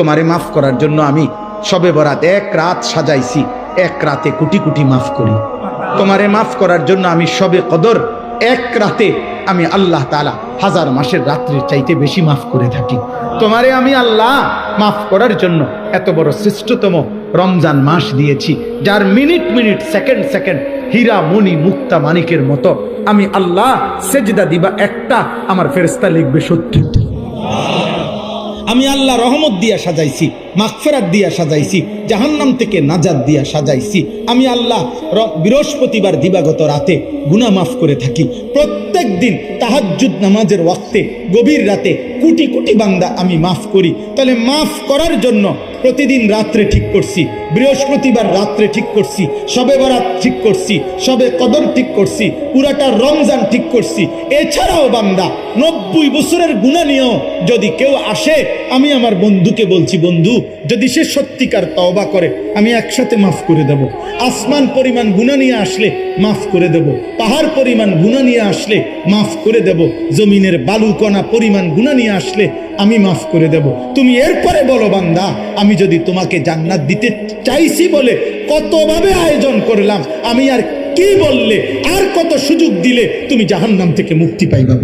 তোমারে মাফ করার জন্য আমি শবে বরাত এক রাত সাজাইছি, এক রাতে কোটি কোটি মাফ করি। তোমারে মাফ করার জন্য আমি শবে কদর এক রাতে আমি আল্লাহ তাআলা 1000 মাসের রাত্রির চাইতে বেশি মাফ করে থাকি। তোমারে আমি আল্লাহ মাফ করার জন্য এত বড় শ্রেষ্ঠতম রমজান মাস দিয়েছি, যার মিনিট মিনিট সেকেন্ড সেকেন্ড হীরা মণি মুক্তা মানিকের মতো আমি আল্লাহ সেজদা দিবা একটা, আমার ফেরেশতা লিখবে 70টা। আমি আল্লাহ রহমত দিয়া সাজাইছি, মাগফিরাত দিয়া সাজাইছি, জাহান্নাম থেকে নাজাত দিয়া সাজাইছি। আমি আল্লাহ বৃহস্পতিবার দিবাগত রাতে গুনাহ মাফ করে থাকি। প্রত্যেক দিন তাহাজ্জুদ নামাজের ওয়াক্তে গভীর রাতে কোটি কোটি বান্দা আমি মাফ করি। তাহলে মাফ করার জন্য প্রতিদিন রাত্রে ঠিক করছি, বৃহস্পতিবার রাত্রে ঠিক করছি, শবে বরাত ঠিক করছি, শবে কদর ঠিক করছি, পুরাটা রমজান ঠিক করছি। এছাড়াও বান্দা 90 বছরের গুনাহ নিয়েও যদি কেউ আসে, আমি আমার বন্ধুকে বলছি, বন্ধু যদি সে সত্যিকার তওবা করে আমি একসাথে মাফ করে দেব। আসমান পরিমাণ গুনাহ নিয়ে আসলে মাফ করে দেব, পাহাড় পরিমাণ গুনাহ নিয়ে আসলে মাফ করে দেব, জমিনের বালুকণা পরিমাণ গুনাহ নিয়ে আসলে আমি মাফ করে দেব। তুমি এরপরে বলো, বান্দা আমি যদি তোমাকে জান্নাত দিতে চাইছি বলে কতভাবে আয়োজন করলাম, আমি আর কি বললে, আর কত সুযোগ দিলে তুমি জাহান্নাম থেকে মুক্তি পাইবা।